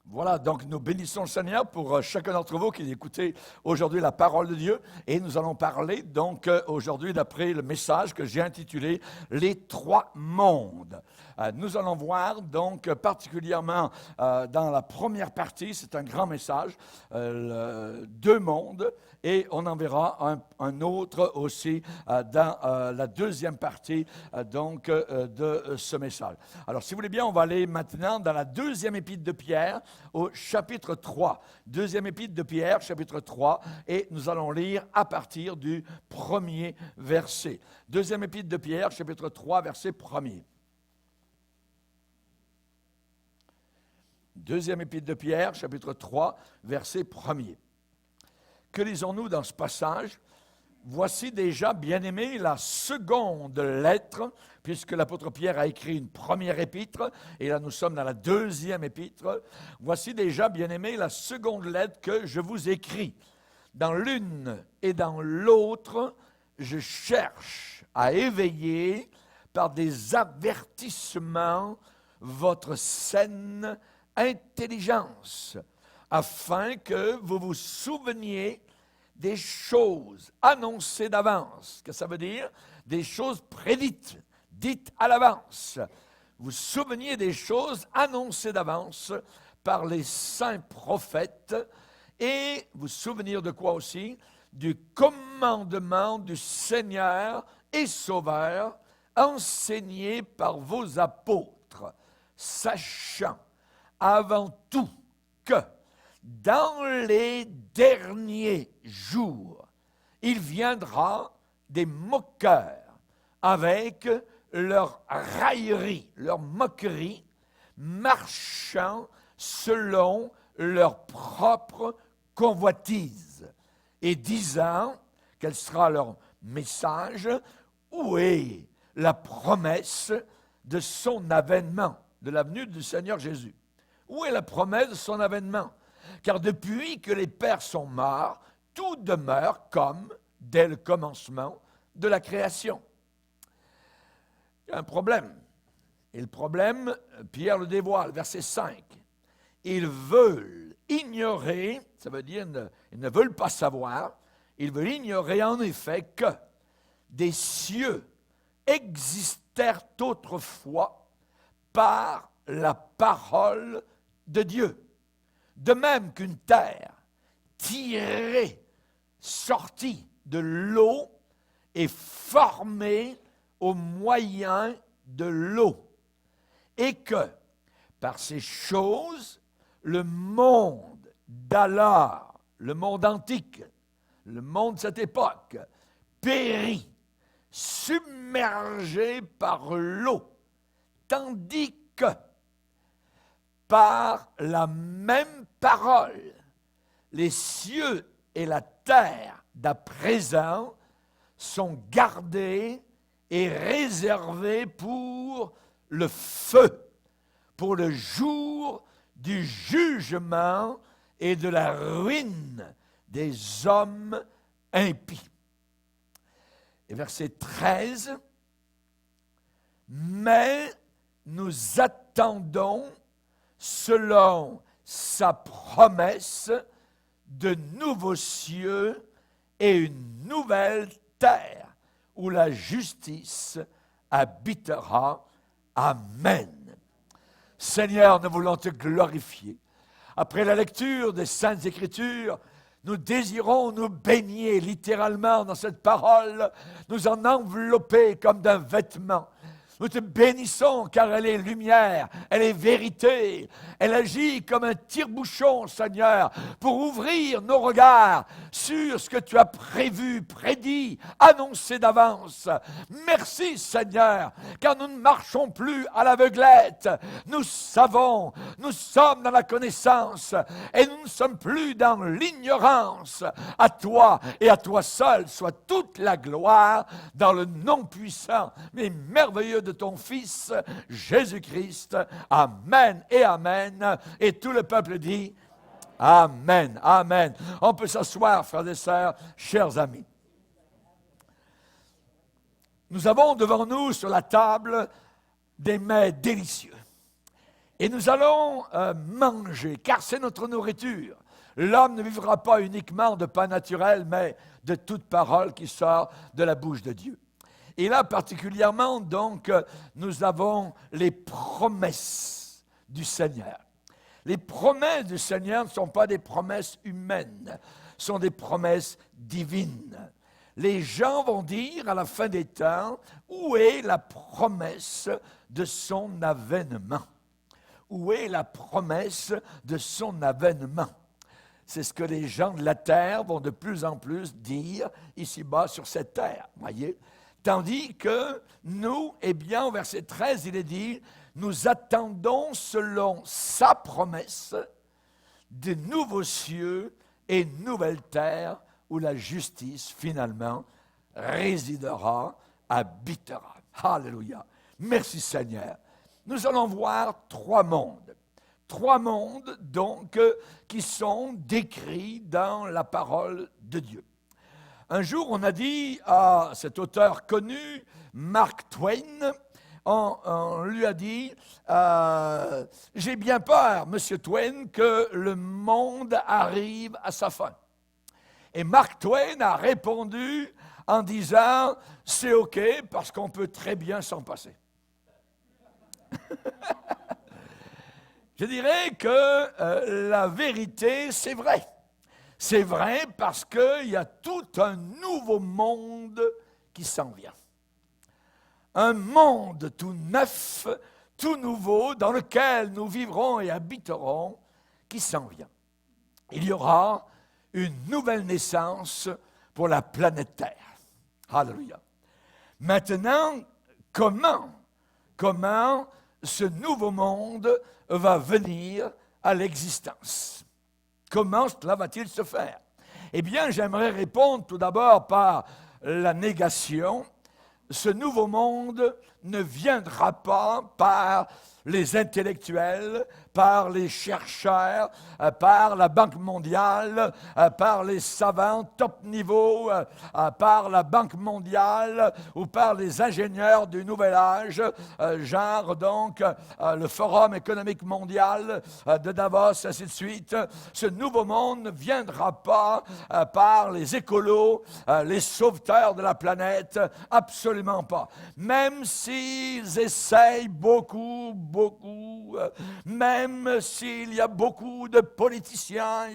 Voilà, donc nous bénissons le Seigneur pour chacun d'entre vous qui écoutez aujourd'hui la parole de Dieu. Et nous allons parler donc aujourd'hui d'après le message que j'ai intitulé « Les trois mondes ». Nous allons voir donc particulièrement dans la première partie, c'est un grand message, deux mondes. Et on en verra un autre aussi dans la deuxième partie de ce message. Alors, si vous voulez bien, on va aller maintenant dans la deuxième épître de Pierre, au chapitre 3. Deuxième épître de Pierre, chapitre 3, et nous allons lire à partir du premier verset. Deuxième épître de Pierre, chapitre 3, verset 1er. Deuxième épître de Pierre, chapitre 3, verset 1er. Que lisons-nous dans ce passage? Voici déjà, bien-aimés, la seconde lettre, puisque l'apôtre Pierre a écrit une première épître, et là nous sommes dans la deuxième épître. Voici déjà, bien-aimés, la seconde lettre que je vous écris. Dans l'une et dans l'autre, je cherche à éveiller par des avertissements votre saine intelligence, afin que vous vous souveniez des choses annoncées d'avance. Qu'est-ce que ça veut dire? Des choses prédites, dites à l'avance. Vous vous souveniez des choses annoncées d'avance par les saints prophètes et vous souvenir de quoi aussi? Du commandement du Seigneur et Sauveur enseigné par vos apôtres, sachant avant tout que dans les derniers jours, il viendra des moqueurs avec leur raillerie, leur moquerie, marchant selon leur propre convoitise et disant, quel sera leur message, où est la promesse de son avènement, de la venue du Seigneur Jésus? Où est la promesse de son avènement? Car depuis que les pères sont morts, tout demeure comme dès le commencement de la création. Il y a un problème. Et le problème, Pierre le dévoile, verset 5. Ils veulent ignorer, ça veut dire ils ne veulent pas savoir, ils veulent ignorer en effet que des cieux existèrent autrefois par la parole de Dieu. De même qu'une terre tirée, sortie de l'eau est formée au moyen de l'eau. Et que, par ces choses, le monde d'alors, le monde antique, le monde de cette époque, périt, submergé par l'eau, tandis que, par la même parole, les cieux et la terre d'à présent sont gardés et réservés pour le feu, pour le jour du jugement et de la ruine des hommes impies. Et verset 13, mais nous attendons selon sa promesse de nouveaux cieux et une nouvelle terre où la justice habitera. Amen. Seigneur, nous voulons te glorifier. Après la lecture des Saintes Écritures, nous désirons nous baigner littéralement dans cette parole, nous en envelopper comme d'un vêtement. Nous te bénissons car elle est lumière, elle est vérité. Elle agit comme un tire-bouchon, Seigneur, pour ouvrir nos regards sur ce que tu as prévu, prédit, annoncé d'avance. Merci, Seigneur, car nous ne marchons plus à l'aveuglette. Nous savons, nous sommes dans la connaissance et nous ne sommes plus dans l'ignorance. À toi et à toi seul soit toute la gloire dans le nom puissant mais merveilleux de ton Fils, Jésus-Christ. Amen et Amen. Et tout le peuple dit Amen, Amen. On peut s'asseoir, frères et sœurs, chers amis. Nous avons devant nous sur la table des mets délicieux. Et nous allons manger, car c'est notre nourriture. L'homme ne vivra pas uniquement de pain naturel, mais de toute parole qui sort de la bouche de Dieu. Et là, particulièrement, donc, nous avons les promesses du Seigneur. Les promesses du Seigneur ne sont pas des promesses humaines, sont des promesses divines. Les gens vont dire à la fin des temps, où est la promesse de son avènement? Où est la promesse de son avènement? C'est ce que les gens de la terre vont de plus en plus dire ici-bas sur cette terre, voyez? Tandis que nous, eh bien, au verset 13, il est dit, nous attendons selon sa promesse de nouveaux cieux et une nouvelle terre où la justice, finalement, résidera, habitera. Alléluia. Merci Seigneur. Nous allons voir trois mondes. Trois mondes, donc, qui sont décrits dans la parole de Dieu. Un jour, on a dit à cet auteur connu, Mark Twain, on lui a dit « J'ai bien peur, Monsieur Twain, que le monde arrive à sa fin. » Et Mark Twain a répondu en disant « C'est OK, parce qu'on peut très bien s'en passer. » Je dirais que la vérité, c'est vrai. C'est vrai parce qu'il y a tout un nouveau monde qui s'en vient. Un monde tout neuf, tout nouveau, dans lequel nous vivrons et habiterons, qui s'en vient. Il y aura une nouvelle naissance pour la planète Terre. Alléluia. Maintenant, comment ce nouveau monde va venir à l'existence? Comment cela va-t-il se faire? Eh bien, j'aimerais répondre tout d'abord par la négation. Ce nouveau monde ne viendra pas par les intellectuels, par les chercheurs, par la Banque mondiale, par les savants top niveau, par la Banque mondiale ou par les ingénieurs du nouvel âge, genre donc le Forum économique mondial de Davos, ainsi de suite. Ce nouveau monde ne viendra pas par les écolos, les sauveteurs de la planète, absolument pas. Même s'ils essayent beaucoup, même s'il y a beaucoup de politiciens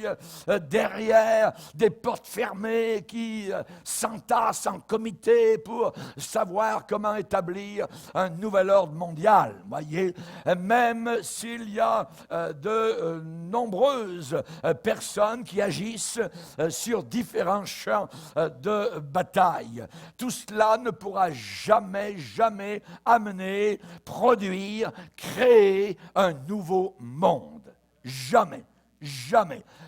derrière des portes fermées qui s'entassent en comité pour savoir comment établir un nouvel ordre mondial, voyez, même s'il y a de nombreuses personnes qui agissent sur différents champs de bataille. Tout cela ne pourra jamais amener, produire, créer un nouveau monde. Jamais.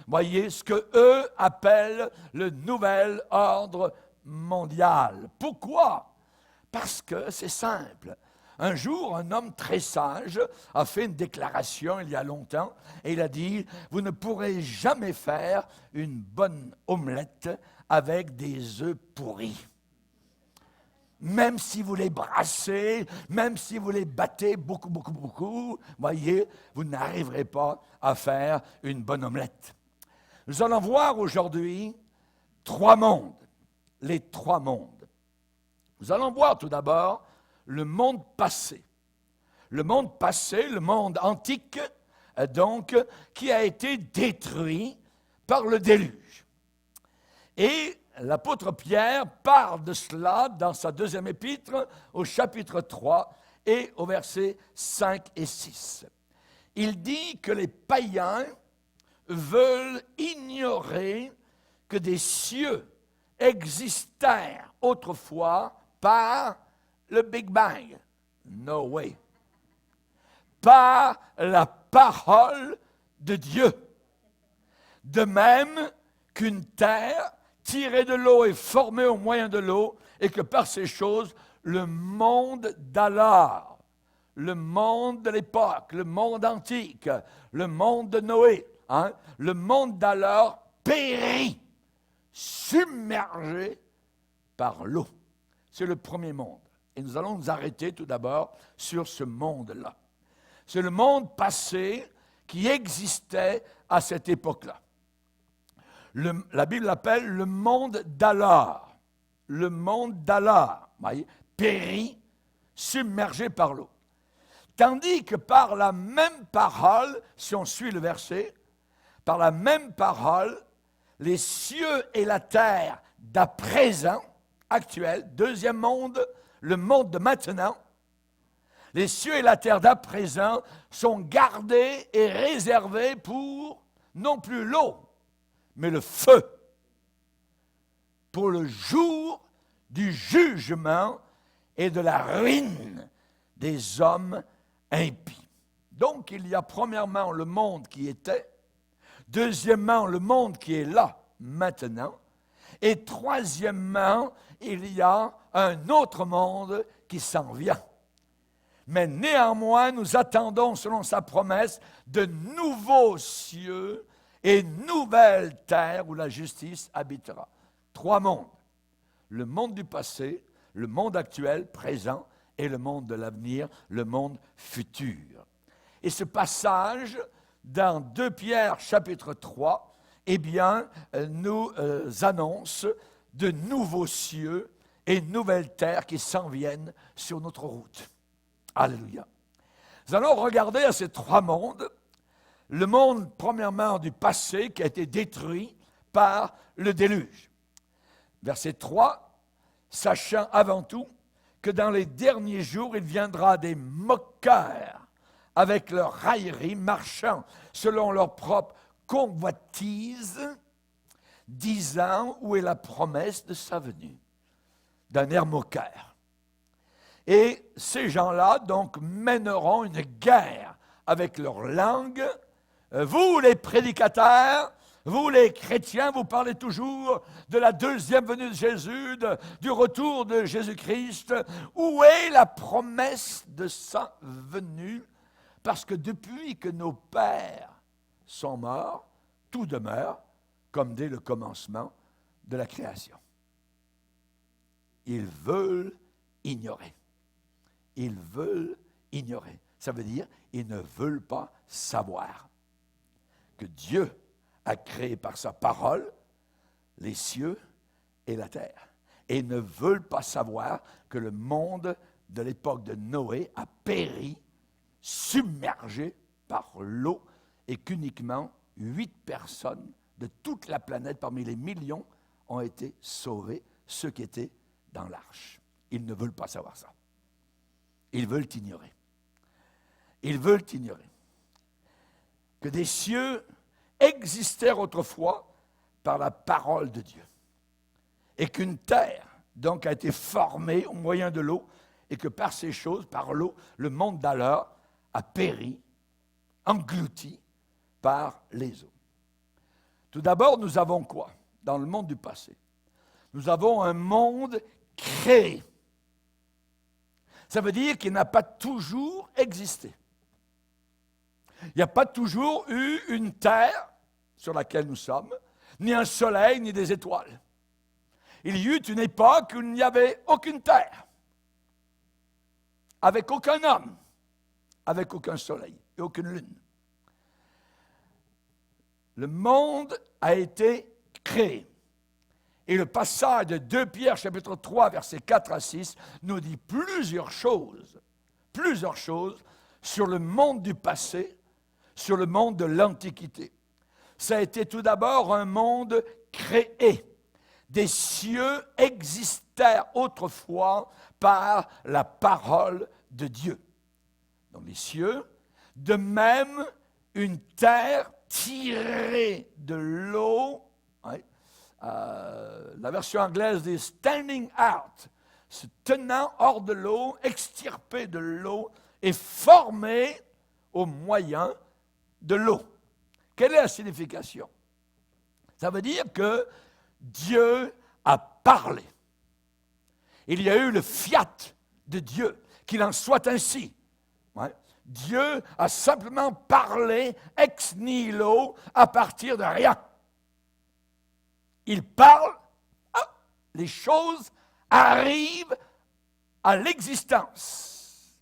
Voyez ce que eux appellent le nouvel ordre mondial. Pourquoi? Parce que c'est simple. Un jour, un homme très sage a fait une déclaration il y a longtemps et il a dit « Vous ne pourrez jamais faire une bonne omelette avec des œufs pourris. » Même si vous les brassez, même si vous les battez beaucoup, voyez, vous n'arriverez pas à faire une bonne omelette. Nous allons voir aujourd'hui trois mondes, les trois mondes. Nous allons voir tout d'abord le monde passé. Le monde passé, le monde antique, donc, qui a été détruit par le déluge. Et l'apôtre Pierre parle de cela dans sa deuxième épître, au chapitre 3 et au verset 5 et 6. Il dit que les païens veulent ignorer que des cieux existèrent autrefois par le Big Bang. No way. Par la parole de Dieu. De même qu'une terre tirée de l'eau et formée au moyen de l'eau, et que par ces choses, le monde d'alors, le monde de l'époque, le monde antique, le monde de Noé, le monde d'alors périt, submergé par l'eau. C'est le premier monde. Et nous allons nous arrêter tout d'abord sur ce monde-là. C'est le monde passé qui existait à cette époque-là. La Bible l'appelle le monde d'alors. Le monde d'alors, voyez, périt, submergé par l'eau. Tandis que par la même parole, si on suit le verset, par la même parole, les cieux et la terre d'à présent, actuel, deuxième monde, le monde de maintenant, les cieux et la terre d'à présent sont gardés et réservés pour non plus l'eau, mais le feu, pour le jour du jugement et de la ruine des hommes impies. Donc, il y a premièrement le monde qui était, deuxièmement, le monde qui est là, maintenant, et troisièmement, il y a un autre monde qui s'en vient. Mais néanmoins, nous attendons, selon sa promesse, de nouveaux cieux et nouvelles terres où la justice habitera. Trois mondes. Le monde du passé, le monde actuel, présent, et le monde de l'avenir, le monde futur. Et ce passage, dans 2 Pierre, chapitre 3, eh bien, nous annonce de nouveaux cieux et nouvelles terres qui s'en viennent sur notre route. Alléluia. Nous allons regarder à ces trois mondes. Le monde, premièrement, du passé qui a été détruit par le déluge. Verset 3, sachant avant tout que dans les derniers jours, il viendra des moqueurs avec leur raillerie, marchant selon leur propre convoitise, disant où est la promesse de sa venue, d'un air moqueur. Et ces gens-là, donc, mèneront une guerre avec leur langue. Vous, les prédicateurs, vous, les chrétiens, vous parlez toujours de la deuxième venue de Jésus, du retour de Jésus-Christ. Où est la promesse de sa venue? Parce que depuis que nos pères sont morts, tout demeure comme dès le commencement de la création. Ils veulent ignorer. Ils veulent ignorer. Ça veut dire ils ne veulent pas savoir que Dieu a créé par sa parole les cieux et la terre. Et ils ne veulent pas savoir que le monde de l'époque de Noé a péri, submergé par l'eau, et qu'uniquement 8 personnes de toute la planète, parmi les millions, ont été sauvées, ceux qui étaient dans l'arche. Ils ne veulent pas savoir ça. Ils veulent ignorer. Ils veulent ignorer que des cieux existèrent autrefois par la parole de Dieu et qu'une terre, donc, a été formée au moyen de l'eau et que par ces choses, par l'eau, le monde d'alors a péri, englouti par les eaux. Tout d'abord, nous avons quoi dans le monde du passé? Nous avons un monde créé. Ça veut dire qu'il n'a pas toujours existé. Il n'y a pas toujours eu une terre sur laquelle nous sommes, ni un soleil, ni des étoiles. Il y eut une époque où il n'y avait aucune terre, avec aucun homme, avec aucun soleil et aucune lune. Le monde a été créé. Et le passage de 2 Pierre, chapitre 3, versets 4 à 6, nous dit plusieurs choses sur le monde du passé, sur le monde de l'Antiquité. Ça a été tout d'abord un monde créé. Des cieux existèrent autrefois par la parole de Dieu. Donc les cieux, de même une terre tirée de l'eau, la version anglaise dit « standing out », se tenant hors de l'eau, extirpée de l'eau et formée au moyen de l'eau. Quelle est la signification? Ça veut dire que Dieu a parlé. Il y a eu le fiat de Dieu, qu'il en soit ainsi. Ouais. Dieu a simplement parlé ex nihilo à partir de rien. Il parle, les choses arrivent à l'existence.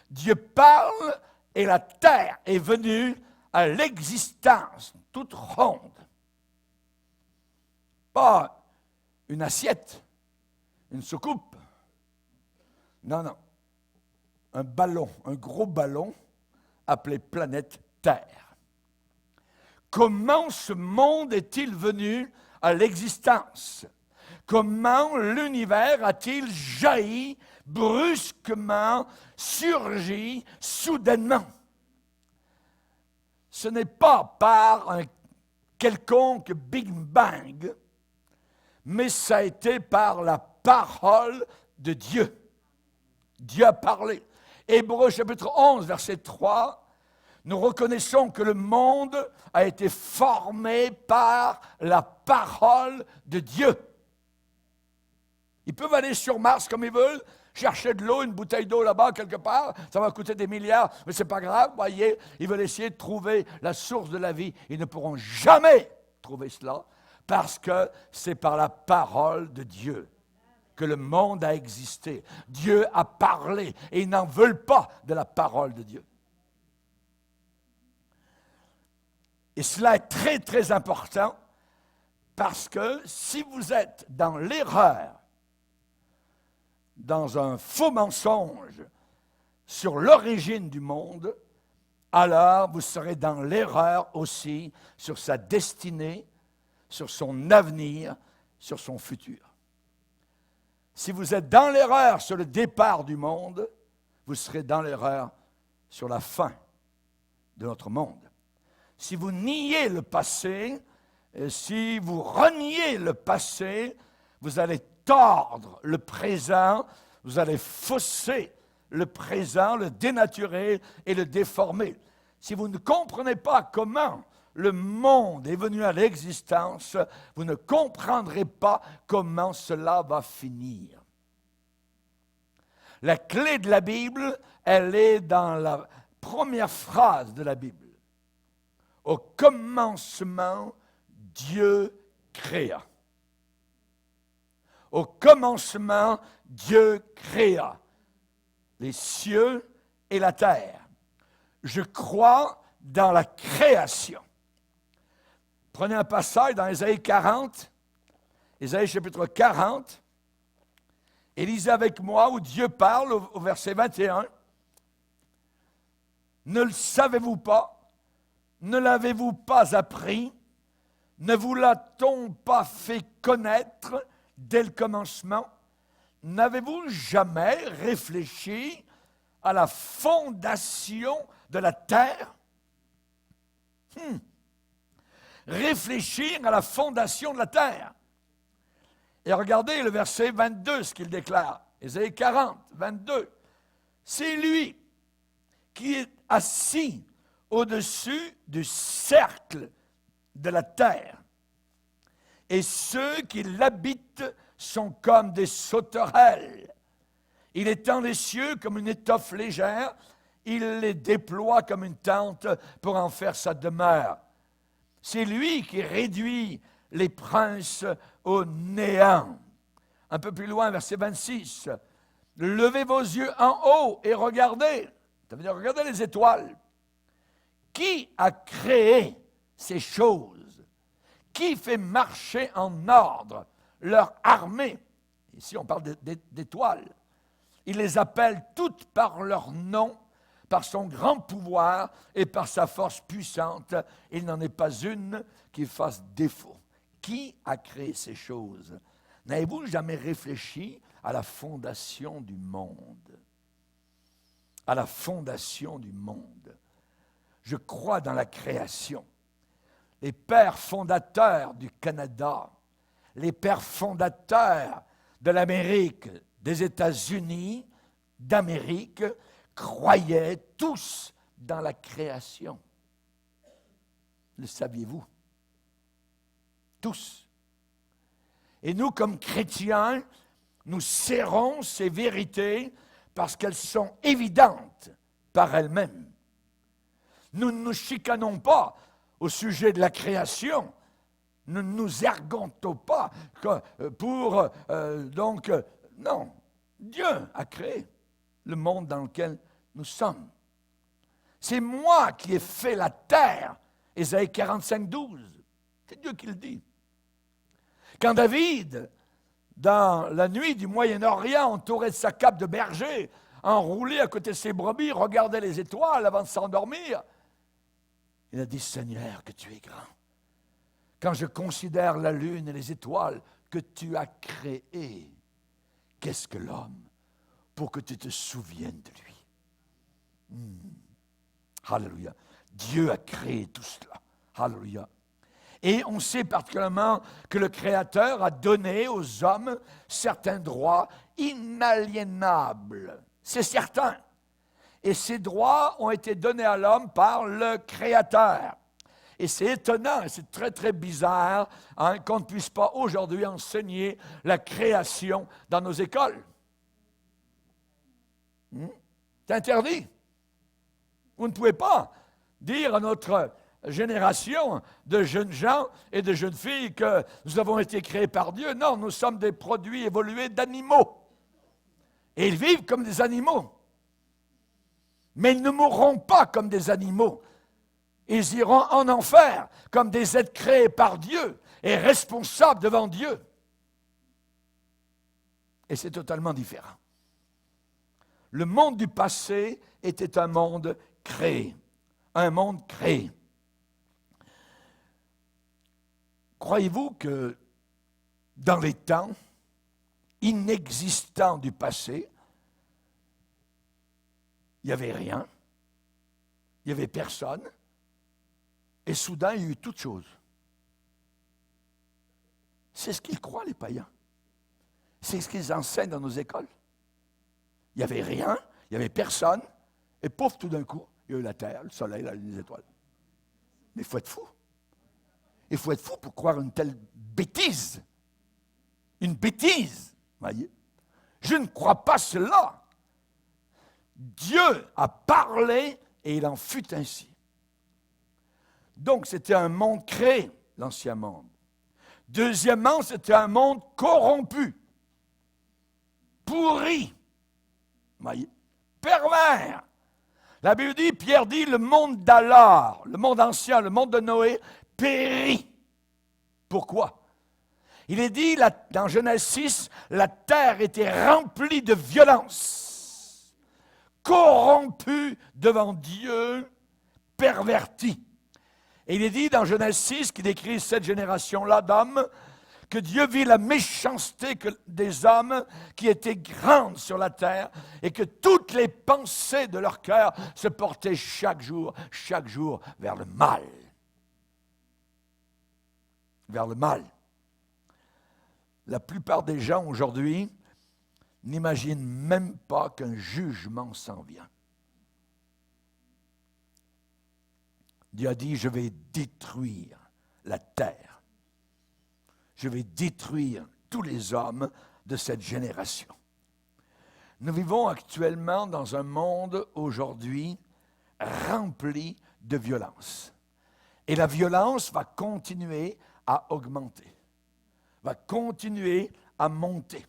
Dieu parle, et la terre est venue à l'existence toute ronde. Pas une assiette, une soucoupe. Non, non. Un ballon, un gros ballon appelé planète Terre. Comment ce monde est-il venu à l'existence? Comment l'univers a-t-il jailli, brusquement, surgi, soudainement? Ce n'est pas par un quelconque Big Bang, mais ça a été par la parole de Dieu. Dieu a parlé. Hébreux chapitre 11, verset 3, nous reconnaissons que le monde a été formé par la parole de Dieu. Ils peuvent aller sur Mars comme ils veulent, chercher de l'eau, une bouteille d'eau là-bas quelque part, ça va coûter des milliards, mais ce n'est pas grave, voyez, ils veulent essayer de trouver la source de la vie. Ils ne pourront jamais trouver cela, parce que c'est par la parole de Dieu que le monde a existé. Dieu a parlé et ils n'en veulent pas de la parole de Dieu. Et cela est très, très important parce que si vous êtes dans l'erreur, dans un faux mensonge sur l'origine du monde, alors vous serez dans l'erreur aussi sur sa destinée, sur son avenir, sur son futur. Si vous êtes dans l'erreur sur le départ du monde, vous serez dans l'erreur sur la fin de notre monde. Si vous niez le passé, si vous reniez le passé, vous allez tordre le présent, vous allez fausser le présent, le dénaturer et le déformer. Si vous ne comprenez pas comment le monde est venu à l'existence, vous ne comprendrez pas comment cela va finir. La clé de la Bible, elle est dans la première phrase de la Bible. Au commencement, Dieu créa. Au commencement, Dieu créa les cieux et la terre. Je crois dans la création. Prenez un passage dans Ésaïe 40, Ésaïe chapitre 40, et lisez avec moi où Dieu parle au verset 21. Ne le savez-vous pas? Ne l'avez-vous pas appris? Ne vous l'a-t-on pas fait connaître dès le commencement? N'avez-vous jamais réfléchi à la fondation de la terre? Réfléchir à la fondation de la terre. Et regardez le verset 22, ce qu'il déclare. Ésaïe 40, 22. C'est lui qui est assis au-dessus du cercle de la terre. Et ceux qui l'habitent sont comme des sauterelles. Il étend les cieux comme une étoffe légère. Il les déploie comme une tente pour en faire sa demeure. C'est lui qui réduit les princes au néant. Un peu plus loin, verset 26. Levez vos yeux en haut et regardez. Ça veut dire regardez les étoiles. Qui a créé ces choses? Qui fait marcher en ordre leur armée? Ici, on parle d'étoiles. Il les appelle toutes par leur nom, par son grand pouvoir et par sa force puissante. Il n'en est pas une qui fasse défaut. Qui a créé ces choses? N'avez-vous jamais réfléchi à la fondation du monde? À la fondation du monde. Je crois dans la création. Les pères fondateurs du Canada, les pères fondateurs de l'Amérique, des États-Unis, d'Amérique, croyaient tous dans la création. Le saviez-vous? Tous. Et nous, comme chrétiens, nous serrons ces vérités parce qu'elles sont évidentes par elles-mêmes. Nous ne nous chicanons pas au sujet de la création. Nous ne nous ergontons pas pour... non, Dieu a créé le monde dans lequel nous sommes. C'est moi qui ai fait la terre. Ésaïe 45, 12. C'est Dieu qui le dit. Quand David, dans la nuit du Moyen-Orient, entouré de sa cape de berger, enroulé à côté de ses brebis, regardait les étoiles avant de s'endormir, il a dit, Seigneur, que tu es grand. Quand je considère la lune et les étoiles que tu as créées, qu'est-ce que l'homme pour que tu te souviennes de lui? Alléluia. Dieu a créé tout cela. Alléluia. Et on sait particulièrement que le Créateur a donné aux hommes certains droits inaliénables. C'est certain. Et ces droits ont été donnés à l'homme par le Créateur. Et c'est étonnant, c'est très, très bizarre qu'on ne puisse pas aujourd'hui enseigner la création dans nos écoles. C'est interdit. Vous ne pouvez pas dire à notre génération de jeunes gens et de jeunes filles que nous avons été créés par Dieu. Non, nous sommes des produits évolués d'animaux. Et ils vivent comme des animaux. Mais ils ne mourront pas comme des animaux. Ils iront en enfer comme des êtres créés par Dieu et responsables devant Dieu. Et c'est totalement différent. Le monde du passé était un monde créé. Un monde créé. Croyez-vous que dans les temps inexistants du passé, il n'y avait rien, il n'y avait personne, et soudain, il y a eu toutes choses. C'est ce qu'ils croient, les païens. C'est ce qu'ils enseignent dans nos écoles. Il n'y avait rien, il n'y avait personne, et pouf, tout d'un coup, il y a eu la terre, le soleil, les étoiles. Mais il faut être fou. Il faut être fou pour croire une telle bêtise. Une bêtise, voyez. Je ne crois pas cela. Dieu a parlé et il en fut ainsi. Donc, c'était un monde créé, l'ancien monde. Deuxièmement, c'était un monde corrompu, pourri, voyez, pervers. La Bible dit, Pierre dit, le monde d'alors, le monde ancien, le monde de Noé, périt. Pourquoi? Il est dit, dans Genèse 6, la terre était remplie de violence, corrompue devant Dieu, pervertie. Et il est dit dans Genèse 6, qui décrit cette génération-là d'hommes, que Dieu vit la méchanceté des hommes qui étaient grandes sur la terre et que toutes les pensées de leur cœur se portaient chaque jour vers le mal. Vers le mal. La plupart des gens aujourd'hui n'imaginent même pas qu'un jugement s'en vient. Dieu a dit, je vais détruire la terre. Je vais détruire tous les hommes de cette génération. Nous vivons actuellement dans un monde aujourd'hui rempli de violence. Et la violence va continuer à augmenter, va continuer à monter.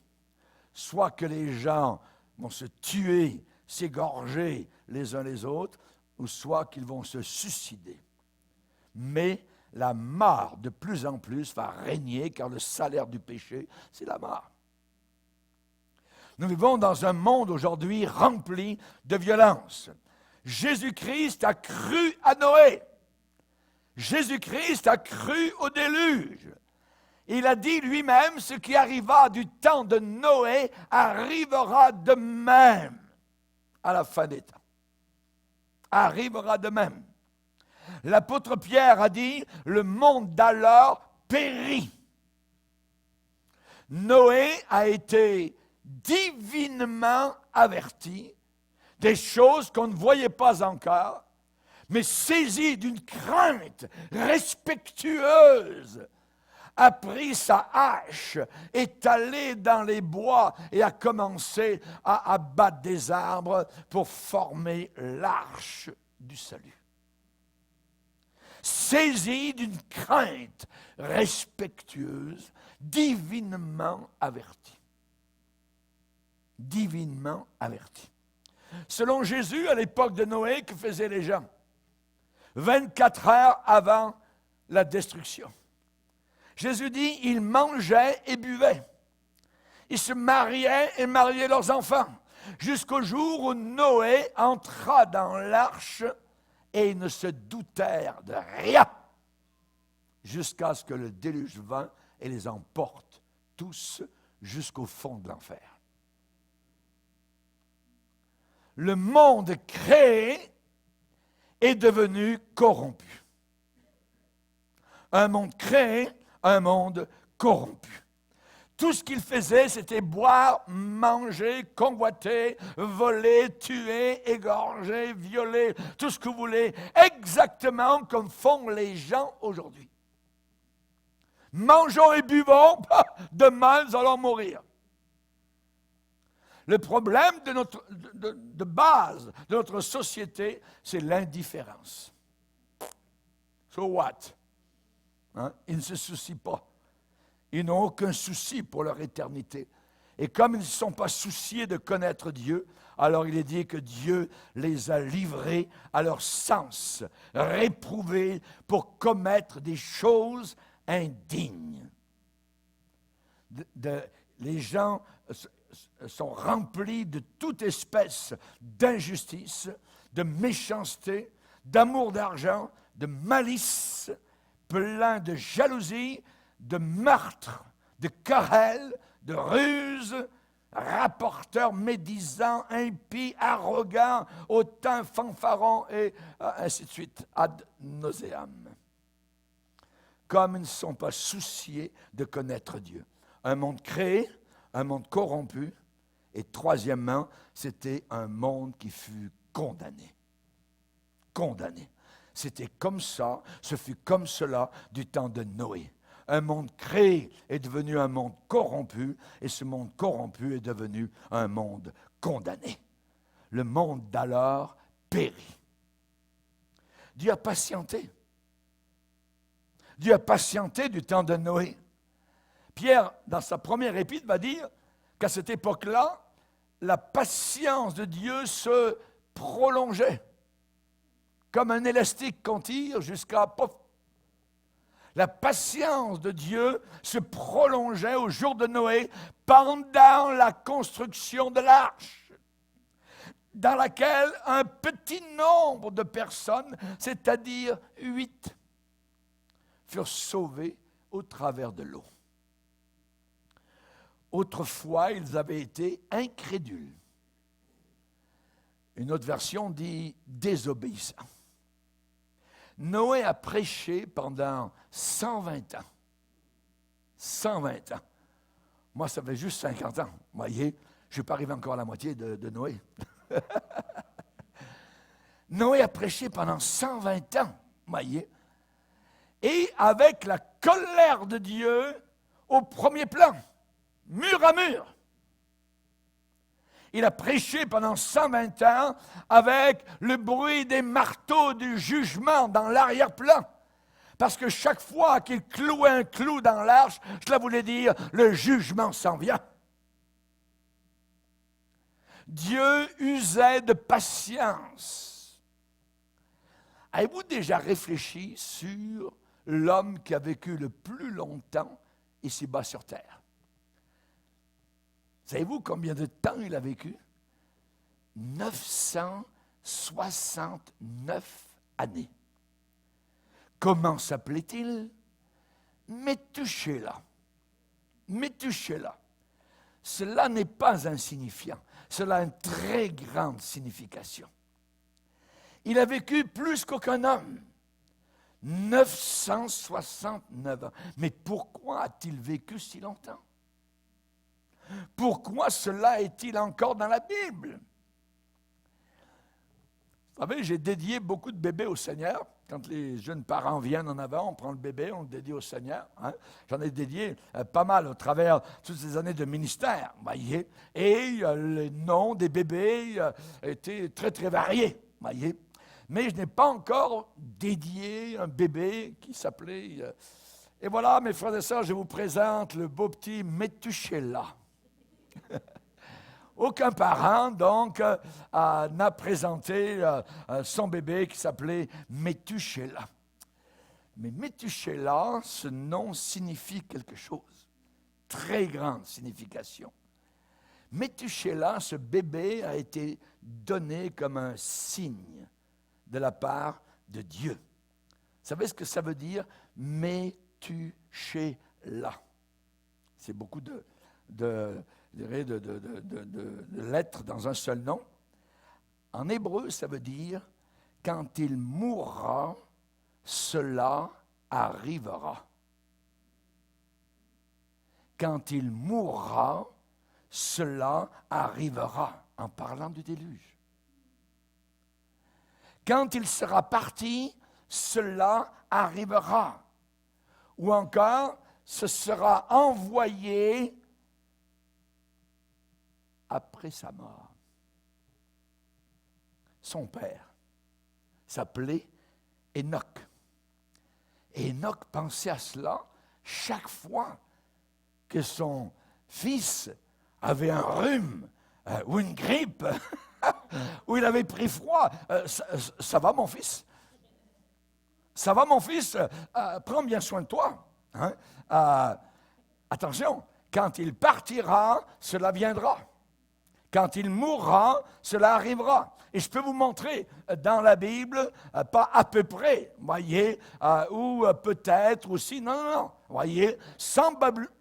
Soit que les gens vont se tuer, s'égorger les uns les autres, ou soit qu'ils vont se suicider. Mais la mort, de plus en plus, va régner, car le salaire du péché, c'est la mort. Nous vivons dans un monde aujourd'hui rempli de violence. Jésus-Christ a cru à Noé. Jésus-Christ a cru au déluge. Il a dit lui-même, ce qui arriva du temps de Noé arrivera de même à la fin des temps. Arrivera de même. L'apôtre Pierre a dit, le monde d'alors périt. Noé a été divinement averti des choses qu'on ne voyait pas encore, mais saisi d'une crainte respectueuse, a pris sa hache, est allé dans les bois et a commencé à abattre des arbres pour former l'arche du salut. Saisi d'une crainte respectueuse, divinement averti. Divinement averti. Selon Jésus, à l'époque de Noé, que faisaient les gens? 24 heures avant la destruction. Jésus dit, ils mangeaient et buvaient. Ils se mariaient et mariaient leurs enfants. Jusqu'au jour où Noé entra dans l'arche et ils ne se doutèrent de rien. Jusqu'à ce que le déluge vint et les emporte tous jusqu'au fond de l'enfer. Le monde créé est devenu corrompu. Un monde créé, un monde corrompu. Tout ce qu'il faisait, c'était boire, manger, convoiter, voler, tuer, égorger, violer, tout ce que vous voulez, exactement comme font les gens aujourd'hui. Mangeons et buvons, demain nous allons mourir. Le problème de base de notre société, c'est l'indifférence. So what? Ils ne se soucient pas. Ils n'ont aucun souci pour leur éternité. Et comme ils ne sont pas souciés de connaître Dieu, alors il est dit que Dieu les a livrés à leur sens, réprouvés pour commettre des choses indignes. Les gens sont remplis de toute espèce d'injustice, de méchanceté, d'amour d'argent, de malice, plein de jalousie, de meurtre, de querelles, de ruses, rapporteurs médisants, impies, arrogants, hautains, fanfarons, et ainsi de suite, ad nauseam. Comme ils ne sont pas souciés de connaître Dieu. Un monde créé, un monde corrompu, et troisièmement, c'était un monde qui fut condamné. Condamné. C'était comme ça, ce fut comme cela du temps de Noé. Un monde créé est devenu un monde corrompu, et ce monde corrompu est devenu un monde condamné. Le monde d'alors périt. Dieu a patienté. Dieu a patienté du temps de Noé. Pierre, dans sa première épître, va dire qu'à cette époque-là, la patience de Dieu se prolongeait, comme un élastique qu'on tire jusqu'à pof. La patience de Dieu se prolongeait au jour de Noé pendant la construction de l'arche, dans laquelle un petit nombre de personnes, c'est-à-dire 8, furent sauvés au travers de l'eau. Autrefois, ils avaient été incrédules. Une autre version dit désobéissants. Noé a prêché pendant 120 ans. 120 ans. Moi, ça fait juste 50 ans. Vous voyez, je ne suis pas arrivé encore à la moitié de Noé. Noé a prêché pendant 120 ans. Vous voyez. Et avec la colère de Dieu au premier plan, mur à mur. Il a prêché pendant 120 ans avec le bruit des marteaux du jugement dans l'arrière-plan. Parce que chaque fois qu'il clouait un clou dans l'arche, cela voulait dire le jugement s'en vient. Dieu usait de patience. Avez-vous déjà réfléchi sur l'homme qui a vécu le plus longtemps ici-bas sur terre? Savez-vous combien de temps il a vécu? 969 années. Comment s'appelait-il? Méthusélah. Méthusélah. Cela n'est pas insignifiant. Cela a une très grande signification. Il a vécu plus qu'aucun homme. 969 ans. Mais pourquoi a-t-il vécu si longtemps? Pourquoi cela est-il encore dans la Bible? Vous savez, j'ai dédié beaucoup de bébés au Seigneur. Quand les jeunes parents viennent en avant, on prend le bébé, on le dédie au Seigneur. Hein? J'en ai dédié pas mal au travers de toutes ces années de ministère. Voyez? Et le nom des bébés était très, très varié. Voyez? Mais je n'ai pas encore dédié un bébé qui s'appelait... Et voilà, mes frères et sœurs, je vous présente le beau petit Méthusélah. aucun parent, donc, n'a présenté son bébé qui s'appelait Métuchéla. Mais Métuchéla, ce nom signifie quelque chose. Très grande signification. Métuchéla, ce bébé, a été donné comme un signe de la part de Dieu. Vous savez ce que ça veut dire? Métuchéla. C'est beaucoup de lettres dans un seul nom. En hébreu, ça veut dire « quand il mourra, cela arrivera ». Quand il mourra, cela arrivera, en parlant du déluge. Quand il sera parti, cela arrivera. Ou encore, ce sera envoyé après sa mort. Son père s'appelait Enoch. Et Enoch pensait à cela chaque fois que son fils avait un rhume ou une grippe, ou il avait pris froid. Ça va, mon fils? Ça va, mon fils? Prends bien soin de toi. Hein? Attention, quand il partira, cela viendra. Quand il mourra, cela arrivera. Et je peux vous montrer dans la Bible, pas à peu près, voyez, ou peut-être aussi, non, voyez, sans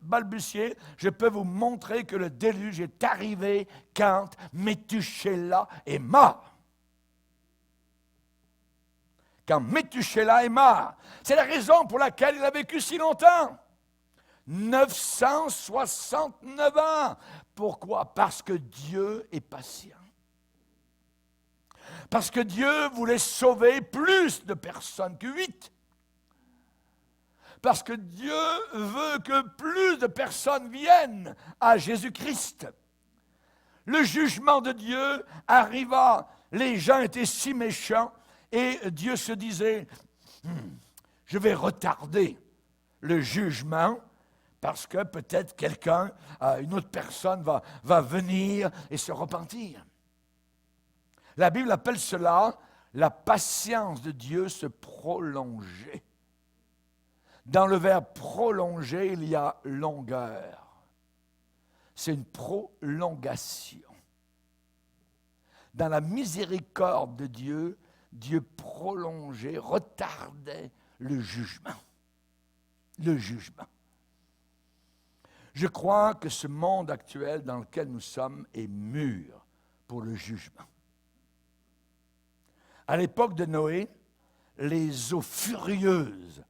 balbutier, je peux vous montrer que le déluge est arrivé quand Métuchéla est mort. Quand Métuchéla est mort. C'est la raison pour laquelle il a vécu si longtemps. 969 ans. Pourquoi? Parce que Dieu est patient. Parce que Dieu voulait sauver plus de personnes que 8. Parce que Dieu veut que plus de personnes viennent à Jésus-Christ. Le jugement de Dieu arriva. Les gens étaient si méchants et Dieu se disait, je vais retarder le jugement parce que peut-être quelqu'un, une autre personne va venir et se repentir. La Bible appelle cela la patience de Dieu se prolonger. Dans le verbe prolonger, il y a longueur. C'est une prolongation. Dans la miséricorde de Dieu, Dieu prolongeait, retardait le jugement. Le jugement. Je crois que ce monde actuel dans lequel nous sommes est mûr pour le jugement. À l'époque de Noé, les eaux furieuses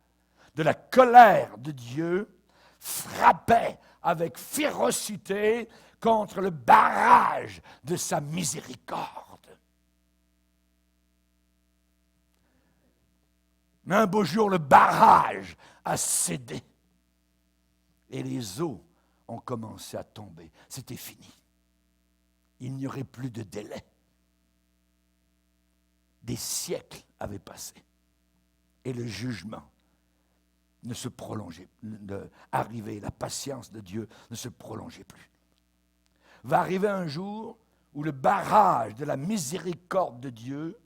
de la colère de Dieu frappaient avec férocité contre le barrage de sa miséricorde. Mais un beau jour, le barrage a cédé et les eaux ont commencé à tomber. C'était fini. Il n'y aurait plus de délai. Des siècles avaient passé et le jugement ne se prolongeait, la patience de Dieu ne se prolongeait plus. Va arriver un jour où le barrage de la miséricorde de Dieu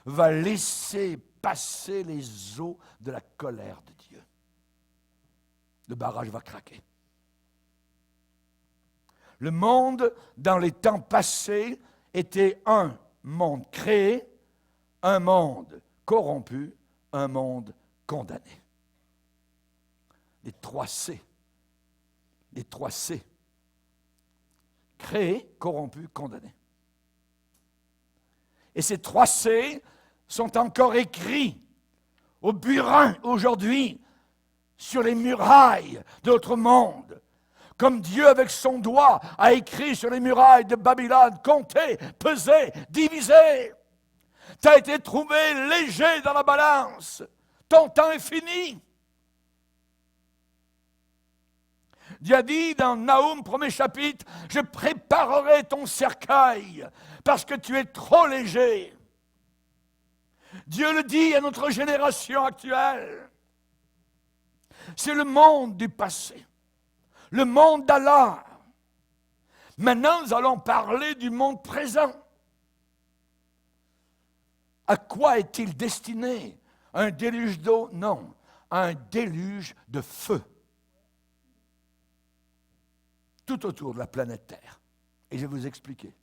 va laisser passer les eaux de la colère de Dieu. Le barrage va craquer. Le monde, dans les temps passés, était un monde créé, un monde corrompu, un monde condamné. Les 3 C. Les 3 C. Créé, corrompu, condamné. Et ces 3 C sont encore écrits au burin aujourd'hui sur les murailles de notre monde. Comme Dieu avec son doigt a écrit sur les murailles de Babylone, compté, pesé, divisé. Tu as été trouvé léger dans la balance. Ton temps est fini. Dieu a dit dans Naoum, 1er chapitre, « Je préparerai ton cercueil parce que tu es trop léger. » Dieu le dit à notre génération actuelle. C'est le monde du passé, le monde d'Allah. Maintenant, nous allons parler du monde présent. À quoi est-il destiné? Un déluge d'eau? Non, un déluge de feu. Tout autour de la planète Terre. Et je vais vous expliquer.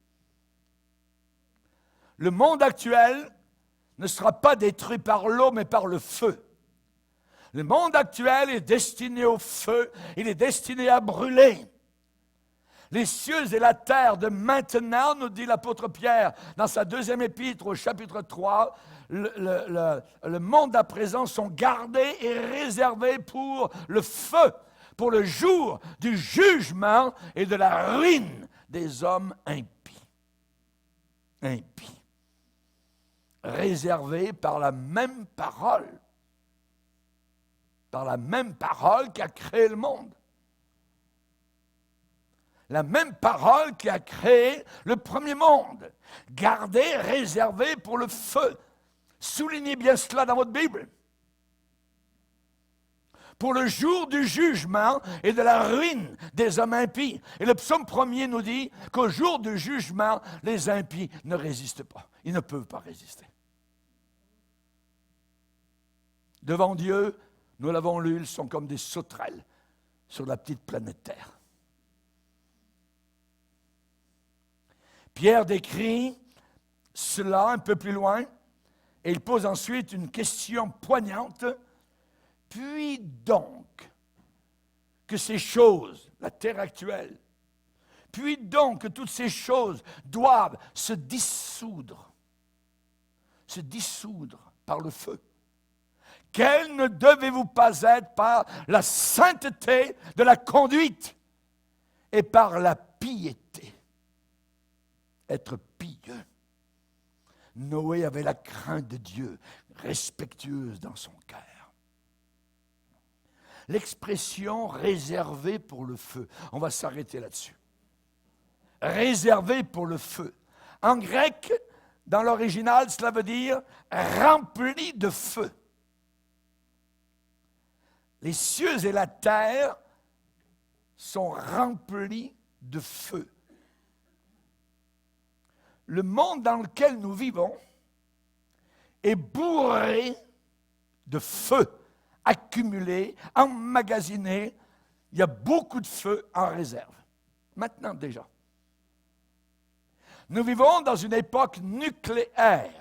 Le monde actuel ne sera pas détruit par l'eau, mais par le feu. Le monde actuel est destiné au feu, il est destiné à brûler. Les cieux et la terre de maintenant, nous dit l'apôtre Pierre dans sa deuxième épître au chapitre 3, le monde à présent sont gardés et réservés pour le feu, pour le jour du jugement et de la ruine des hommes impies. Impies. Réservés par la même parole. Par la même parole qui a créé le monde. La même parole qui a créé le premier monde. Gardé, réservé pour le feu. Soulignez bien cela dans votre Bible. Pour le jour du jugement et de la ruine des hommes impies. Et le psaume 1er nous dit qu'au jour du jugement, les impies ne résistent pas. Ils ne peuvent pas résister. Devant Dieu, nous l'avons lu, ils sont comme des sauterelles sur la petite planète Terre. Pierre décrit cela un peu plus loin et il pose ensuite une question poignante. Puis donc que ces choses, la terre actuelle, puis donc que toutes ces choses doivent se dissoudre par le feu. Quelle ne devez-vous pas être par la sainteté de la conduite et par la piété? Être pieux. Noé avait la crainte de Dieu, respectueuse dans son cœur. L'expression réservée pour le feu, on va s'arrêter là-dessus. Réservé pour le feu. En grec, dans l'original, cela veut dire rempli de feu. Les cieux et la terre sont remplis de feu. Le monde dans lequel nous vivons est bourré de feu, accumulé, emmagasiné. Il y a beaucoup de feu en réserve. Maintenant déjà. Nous vivons dans une époque nucléaire.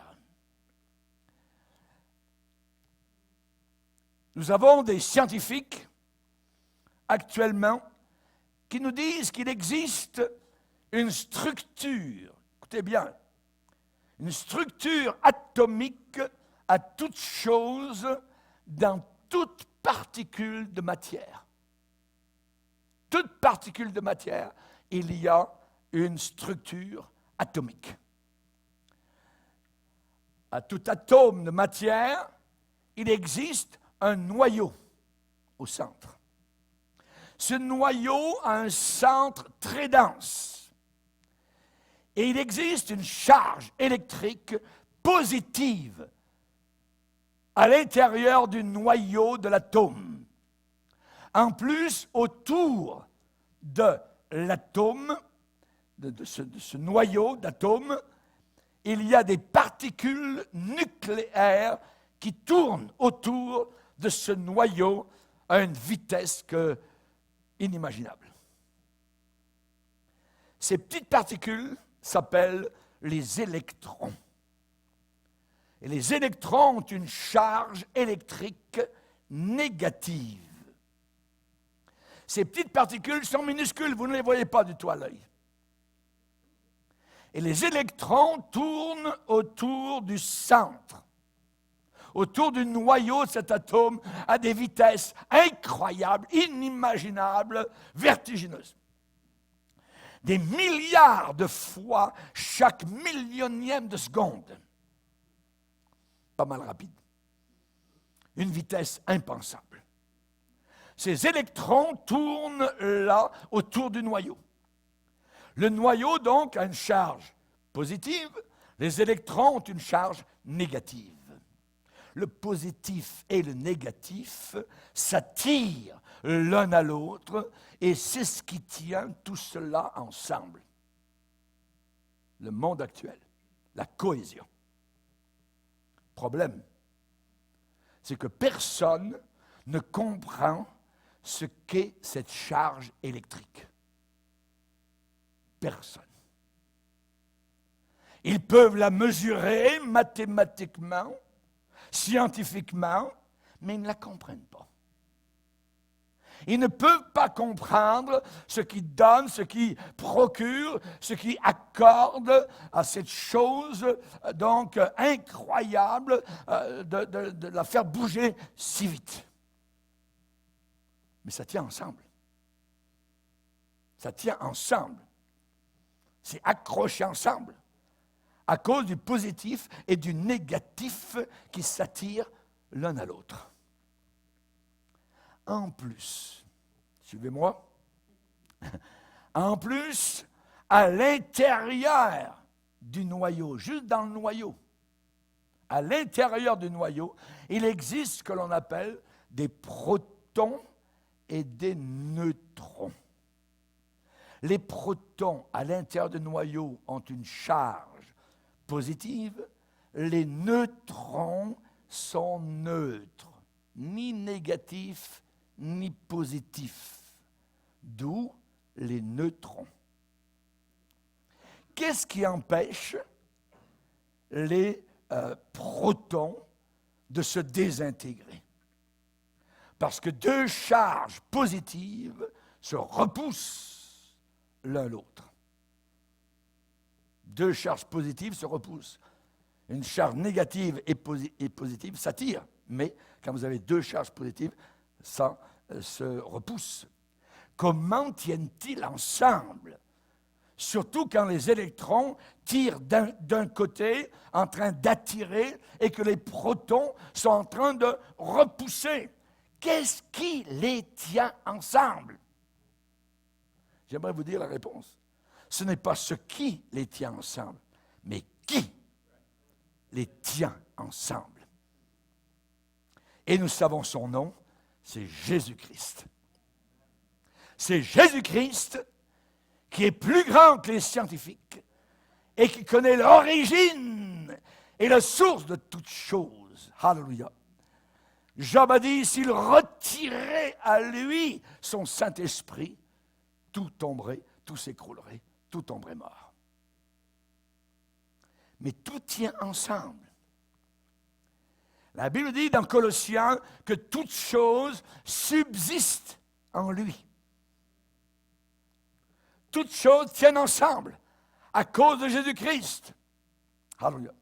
Nous avons des scientifiques actuellement qui nous disent qu'il existe une structure, écoutez bien, une structure atomique à toute chose dans toute particule de matière. Toute particule de matière, il y a une structure atomique. À tout atome de matière, il existe un noyau au centre. Ce noyau a un centre très dense. Et il existe une charge électrique positive à l'intérieur du noyau de l'atome. En plus, autour de l'atome, de ce noyau d'atome, il y a des particules nucléaires qui tournent autour de ce noyau à une vitesse inimaginable. Ces petites particules s'appellent les électrons. Et les électrons ont une charge électrique négative. Ces petites particules sont minuscules, vous ne les voyez pas du tout à l'œil. Et les électrons tournent autour du centre, autour du noyau de cet atome, à des vitesses incroyables, inimaginables, vertigineuses. Des milliards de fois chaque millionième de seconde. Pas mal rapide. Une vitesse impensable. Ces électrons tournent là, autour du noyau. Le noyau, donc, a une charge positive. Les électrons ont une charge négative. le positif et le négatif s'attirent l'un à l'autre et c'est ce qui tient tout cela ensemble. Le monde actuel, la cohésion. Problème, c'est que personne ne comprend ce qu'est cette charge électrique. Personne. Ils peuvent la mesurer mathématiquement, scientifiquement, mais ils ne la comprennent pas. Ils ne peuvent pas comprendre ce qui donne, ce qui procure, ce qui accorde à cette chose donc incroyable de la faire bouger si vite. Mais ça tient ensemble. Ça tient ensemble. C'est accroché ensemble à cause du positif et du négatif qui s'attirent l'un à l'autre. En plus, suivez-moi, en plus, à l'intérieur du noyau, juste dans le noyau, à l'intérieur du noyau, il existe ce que l'on appelle des protons et des neutrons. Les protons à l'intérieur du noyau ont une charge positive, les neutrons sont neutres, ni négatifs, ni positifs, d'où les neutrons. Qu'est-ce qui empêche les protons de se désintégrer? Parce que deux charges positives se repoussent l'un l'autre. Deux charges positives se repoussent. Une charge négative et positive s'attire, mais quand vous avez deux charges positives, ça se repousse. Comment tiennent-ils ensemble? Surtout quand les électrons tirent d'un côté en train d'attirer et que les protons sont en train de repousser. Qu'est-ce qui les tient ensemble? J'aimerais vous dire la réponse. Ce n'est pas ce qui les tient ensemble, mais qui les tient ensemble. Et nous savons son nom, c'est Jésus-Christ. C'est Jésus-Christ qui est plus grand que les scientifiques et qui connaît l'origine et la source de toutes choses. Alléluia. Job a dit, s'il retirait à lui son Saint-Esprit, tout tomberait, tout s'écroulerait, tout tomberait mort. Mais tout tient ensemble. La Bible dit dans Colossiens que toutes choses subsistent en lui. Toutes choses tiennent ensemble à cause de Jésus-Christ. Alléluia.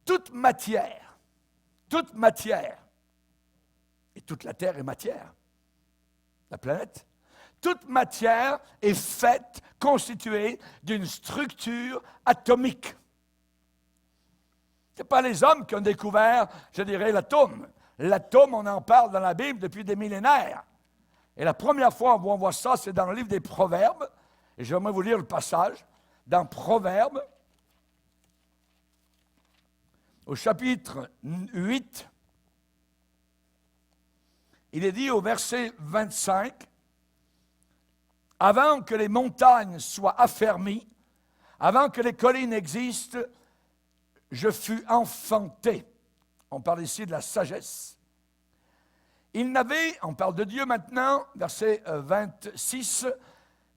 Toute matière, et toute la terre est matière, la planète, toute matière est faite, constituée d'une structure atomique. Ce n'est pas les hommes qui ont découvert, je dirais, l'atome. L'atome, on en parle dans la Bible depuis des millénaires. Et la première fois où on voit ça, c'est dans le livre des Proverbes. Et j'aimerais vous lire le passage. Dans Proverbes, au chapitre 8, il est dit au verset 25, « Avant que les montagnes soient affermies, avant que les collines existent, je fus enfanté. » On parle ici de la sagesse. Il n'avait, on parle de Dieu maintenant, verset 26,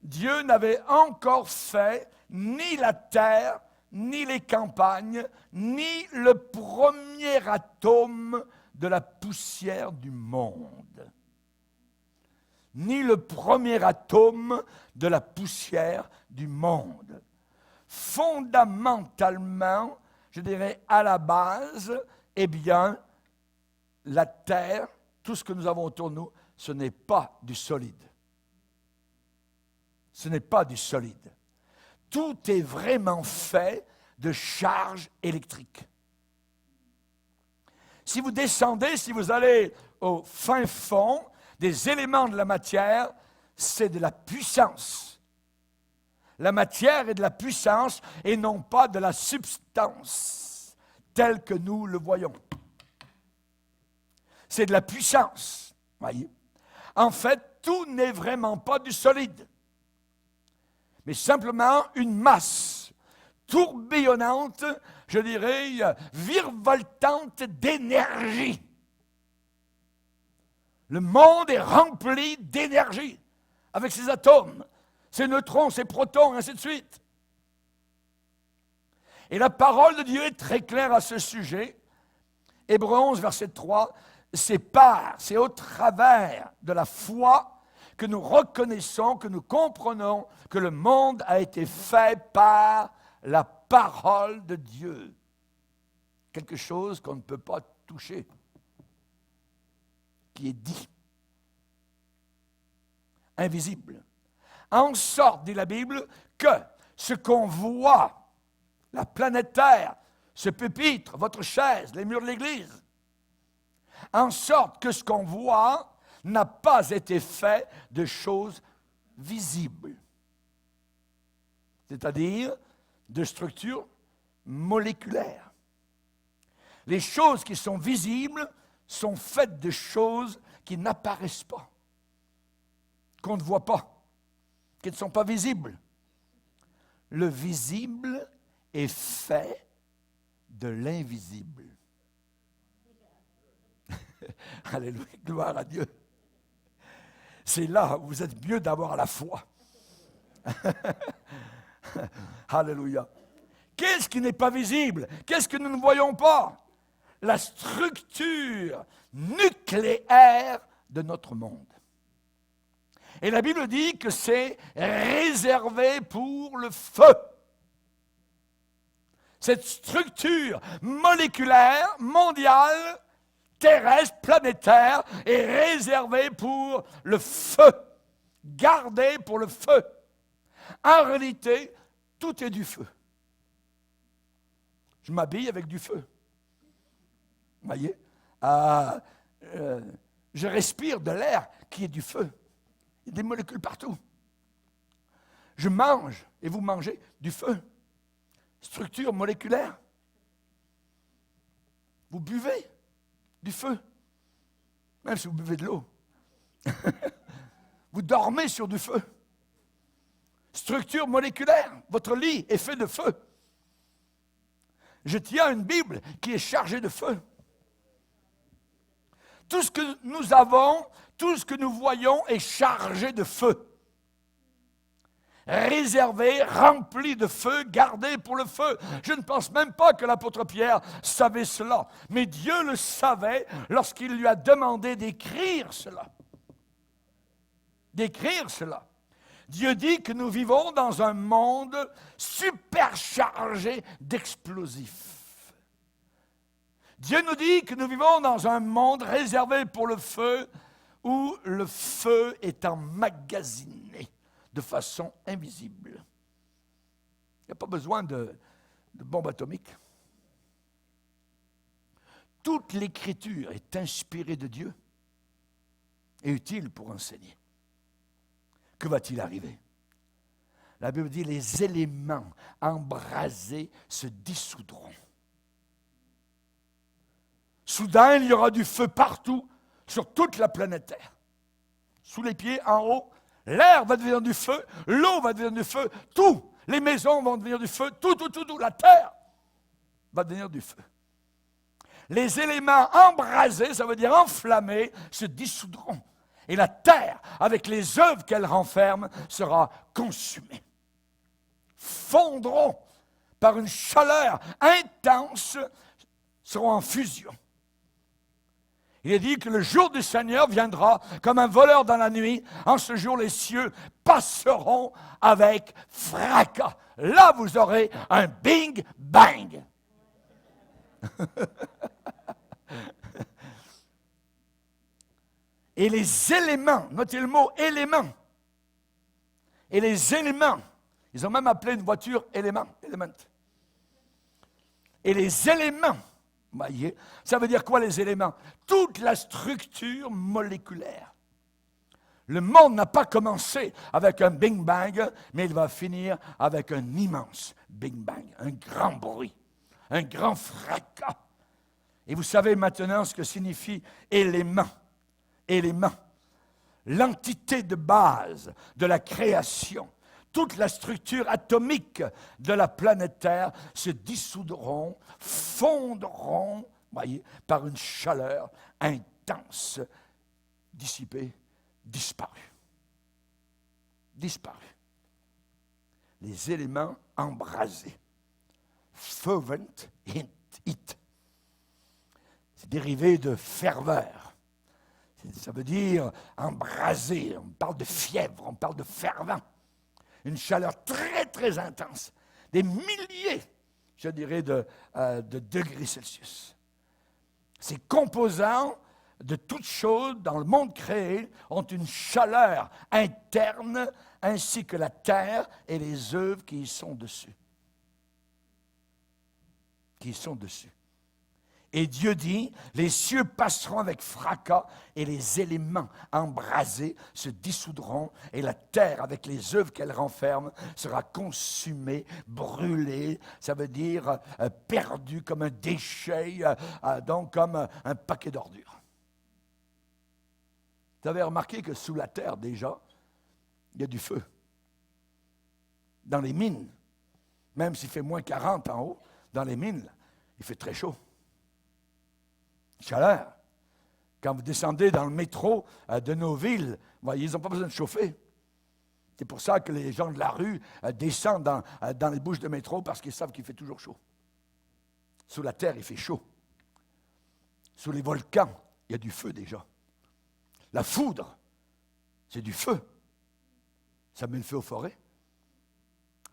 Dieu n'avait encore fait ni la terre, ni les campagnes, ni le premier atome de la poussière du monde. Ni le premier atome de la poussière du monde. Fondamentalement, je dirais à la base, eh bien, la terre, tout ce que nous avons autour de nous, ce n'est pas du solide. Ce n'est pas du solide. Tout est vraiment fait de charges électriques. Si vous descendez, si vous allez au fin fond des éléments de la matière, c'est de la puissance. La matière est de la puissance et non pas de la substance. tel que nous le voyons. C'est de la puissance, voyez. En fait, tout n'est vraiment pas du solide, mais simplement une masse tourbillonnante, je dirais, virevoltante d'énergie. Le monde est rempli d'énergie, avec ses atomes, ses neutrons, ses protons, ainsi de suite. Et la parole de Dieu est très claire à ce sujet. Hébreux 11, verset 3, c'est au travers de la foi que nous reconnaissons, que nous comprenons que le monde a été fait par la parole de Dieu. Quelque chose qu'on ne peut pas toucher, qui est dit, invisible. En sorte, dit la Bible, que ce qu'on voit, la planète Terre, ce pupitre, votre chaise, les murs de l'Église, en sorte que ce qu'on voit n'a pas été fait de choses visibles, c'est-à-dire de structures moléculaires. Les choses qui sont visibles sont faites de choses qui n'apparaissent pas, qu'on ne voit pas, qui ne sont pas visibles. Le visible est fait de l'invisible. Alléluia, gloire à Dieu. C'est là où vous êtes mieux d'avoir la foi. Alléluia. Qu'est-ce qui n'est pas visible? Qu'est-ce que nous ne voyons pas? La structure nucléaire de notre monde. Et la Bible dit que c'est réservé pour le feu. Cette structure moléculaire, mondiale, terrestre, planétaire, est réservée pour le feu, gardée pour le feu. En réalité, tout est du feu. Je m'habille avec du feu. Vous voyez? Je respire de l'air qui est du feu. Il y a des molécules partout. Je mange, et vous mangez, du feu. Structure moléculaire. Vous buvez du feu, même si vous buvez de l'eau. Vous dormez sur du feu. Structure moléculaire. Votre lit est fait de feu. Je tiens une Bible qui est chargée de feu. Tout ce que nous avons, tout ce que nous voyons est chargé de feu. Réservé, rempli de feu, gardé pour le feu. Je ne pense même pas que l'apôtre Pierre savait cela, mais Dieu le savait lorsqu'il lui a demandé d'écrire cela. D'écrire cela. Dieu dit que nous vivons dans un monde superchargé d'explosifs. Dieu nous dit que nous vivons dans un monde réservé pour le feu, où le feu est emmagasiné de façon invisible. Il n'y a pas besoin de bombes atomiques. Toute l'Écriture est inspirée de Dieu et utile pour enseigner. Que va-t-il arriver? La Bible dit, les éléments embrasés se dissoudront. Soudain, il y aura du feu partout, sur toute la planète Terre. Sous les pieds, en haut, l'air va devenir du feu, l'eau va devenir du feu, tout. Les maisons vont devenir du feu, tout. La terre va devenir du feu. Les éléments embrasés, ça veut dire enflammés, se dissoudront. Et la terre, avec les œuvres qu'elle renferme, sera consumée. Fondront par une chaleur intense, seront en fusion. Il est dit que le jour du Seigneur viendra comme un voleur dans la nuit. En ce jour, les cieux passeront avec fracas. Là, vous aurez un bing bang. Et les éléments, notez le mot élément. Et les éléments, ils ont même appelé une voiture élément. Et les éléments, voyez, ça veut dire quoi les éléments? Toute la structure moléculaire. Le monde n'a pas commencé avec un Big Bang, mais il va finir avec un immense Big Bang, un grand bruit, un grand fracas. Et vous savez maintenant ce que signifie élément. Élément. L'entité de base de la création. Toute la structure atomique de la planète Terre se dissoudront, fondront, voyez, par une chaleur intense, dissipée, disparue. Disparue. Les éléments embrasés. Fervent heat. C'est dérivé de ferveur. Ça veut dire embrasé. On parle de fièvre, on parle de fervent. Une chaleur très, très intense. Des milliers, je dirais, de degrés Celsius. Ces composants de toutes choses dans le monde créé ont une chaleur interne, ainsi que la terre et les œuvres qui y sont dessus. Qui y sont dessus. Et Dieu dit, les cieux passeront avec fracas et les éléments embrasés se dissoudront et la terre avec les œuvres qu'elle renferme sera consumée, brûlée, ça veut dire perdue comme un déchet, donc comme un paquet d'ordures. Vous avez remarqué que sous la terre déjà, il y a du feu. Dans les mines, même s'il fait moins 40 en haut, dans les mines, il fait très chaud. Chaleur. Quand vous descendez dans le métro de nos villes, voyez, ils n'ont pas besoin de chauffer. C'est pour ça que les gens de la rue descendent dans les bouches de métro parce qu'ils savent qu'il fait toujours chaud. Sous la terre, il fait chaud. Sous les volcans, il y a du feu déjà. La foudre, c'est du feu. Ça met le feu aux forêts.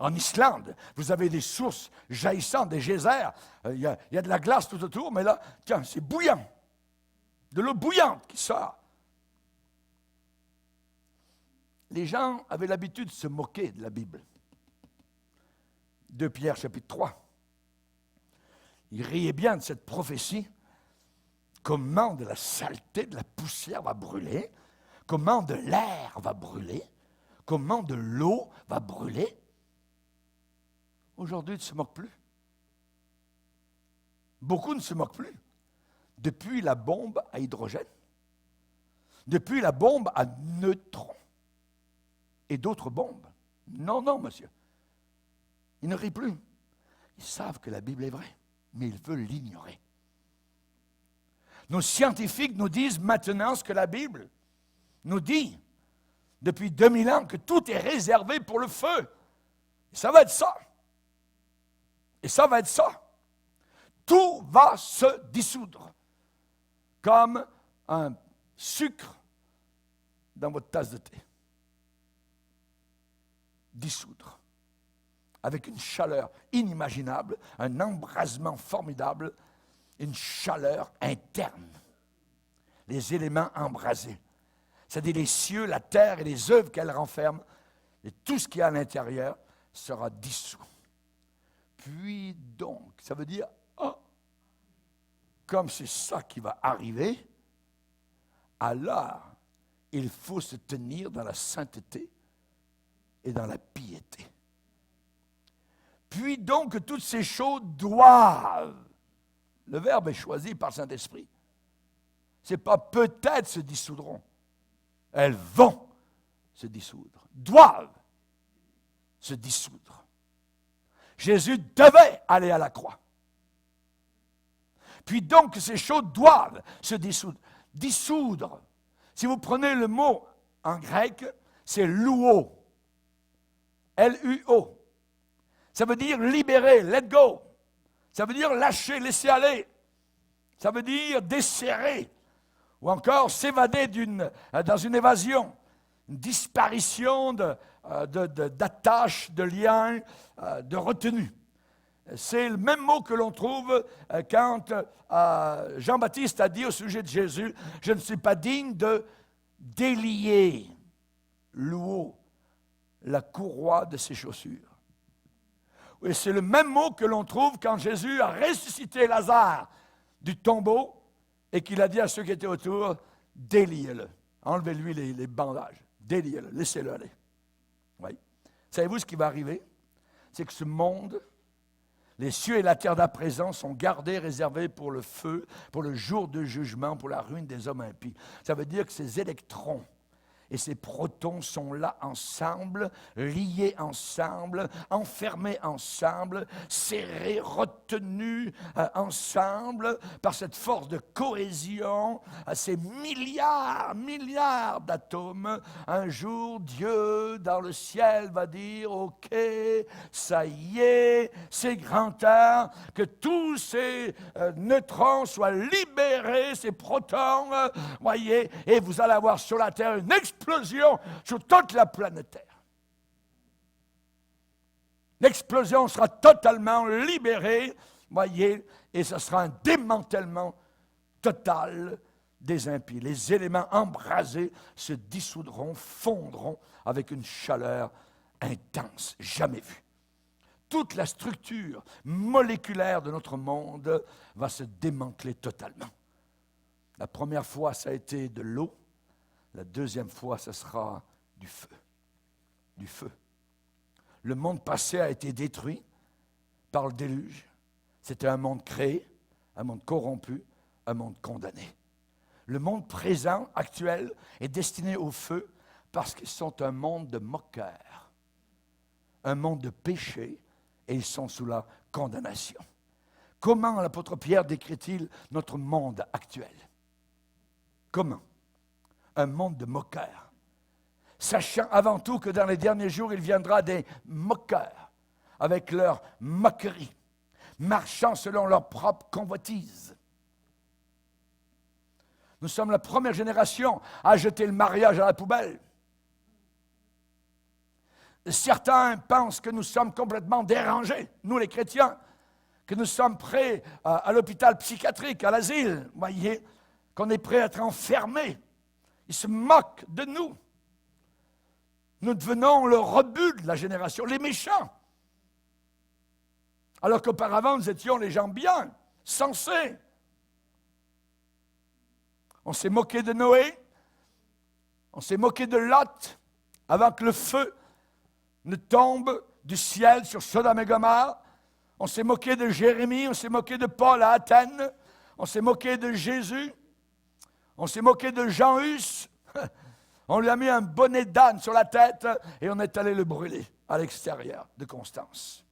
En Islande, vous avez des sources jaillissantes, des geysers. Il y a de la glace tout autour, mais là, tiens, c'est bouillant. De l'eau bouillante qui sort. Les gens avaient l'habitude de se moquer de la Bible. 2 Pierre, chapitre 3. Ils riaient bien de cette prophétie. Comment de la saleté, de la poussière va brûler? Comment de l'air va brûler? Comment de l'eau va brûler? Aujourd'hui, ils ne se moquent plus. Beaucoup ne se moquent plus. Depuis la bombe à hydrogène, depuis la bombe à neutrons et d'autres bombes. Non, non, monsieur. Ils ne rient plus. Ils savent que la Bible est vraie, mais ils veulent l'ignorer. Nos scientifiques nous disent maintenant ce que la Bible nous dit depuis 2000 ans, que tout est réservé pour le feu. Et ça va être ça. Et ça va être ça. Tout va se dissoudre comme un sucre dans votre tasse de thé. Dissoudre. Avec une chaleur inimaginable, un embrasement formidable, une chaleur interne. Les éléments embrasés. C'est-à-dire les cieux, la terre et les œuvres qu'elle renferme, et tout ce qui est à l'intérieur sera dissous. Puis donc, ça veut dire, comme c'est ça qui va arriver, alors il faut se tenir dans la sainteté et dans la piété. Puis donc, toutes ces choses doivent, le verbe est choisi par Saint-Esprit, ce n'est pas peut-être se dissoudront, elles vont se dissoudre, doivent se dissoudre. Jésus devait aller à la croix. Puis donc, ces choses doivent se dissoudre. Dissoudre, si vous prenez le mot en grec, c'est louo. L-U-O. Ça veut dire libérer, let go. Ça veut dire lâcher, laisser aller. Ça veut dire desserrer. Ou encore s'évader dans une évasion. Une disparition d'attache, de lien, de retenue. C'est le même mot que l'on trouve quand Jean-Baptiste a dit au sujet de Jésus, « Je ne suis pas digne de délier l'eau, la courroie de ses chaussures. » Et c'est le même mot que l'on trouve quand Jésus a ressuscité Lazare du tombeau et qu'il a dit à ceux qui étaient autour, « Déliez-le, enlevez-lui les bandages, déliez-le, laissez-le aller. » Oui. Savez-vous ce qui va arriver? C'est que ce monde Les cieux et la terre d'à présent sont gardés, réservés pour le feu, pour le jour de jugement, pour la ruine des hommes impies. Ça veut dire que ces électrons et ces protons sont là ensemble, liés ensemble, enfermés ensemble, serrés, retenus ensemble par cette force de cohésion, ces milliards d'atomes. Un jour, Dieu, dans le ciel, va dire, OK, ça y est, c'est grand temps que tous ces neutrons soient libérés, ces protons, voyez, et vous allez avoir sur la Terre une explosion sur toute la planète Terre. L'explosion sera totalement libérée, voyez, et ce sera un démantèlement total des impies. Les éléments embrasés se dissoudront, fondront avec une chaleur intense, jamais vue. Toute la structure moléculaire de notre monde va se démanteler totalement. La première fois, ça a été de l'eau. La deuxième fois, ce sera du feu. Du feu. Le monde passé a été détruit par le déluge. C'était un monde créé, un monde corrompu, un monde condamné. Le monde présent, actuel, est destiné au feu parce qu'ils sont un monde de moqueurs, un monde de péché, et ils sont sous la condamnation. Comment l'apôtre Pierre décrit-il notre monde actuel? Comment? Un monde de moqueurs. Sachant avant tout que dans les derniers jours, il viendra des moqueurs, avec leur moquerie, marchant selon leur propre convoitise. Nous sommes la première génération à jeter le mariage à la poubelle. Certains pensent que nous sommes complètement dérangés, nous les chrétiens, que nous sommes prêts à l'hôpital psychiatrique, à l'asile, voyez, qu'on est prêt à être enfermés. Ils se moquent de nous. Nous devenons le rebut de la génération, les méchants. Alors qu'auparavant, nous étions les gens bien, sensés. On s'est moqué de Noé, on s'est moqué de Lot, avant que le feu ne tombe du ciel sur Sodome et Gomorrhe. On s'est moqué de Jérémie, on s'est moqué de Paul à Athènes, on s'est moqué de Jésus. On s'est moqué de Jean Hus. On lui a mis un bonnet d'âne sur la tête et on est allé le brûler à l'extérieur de Constance.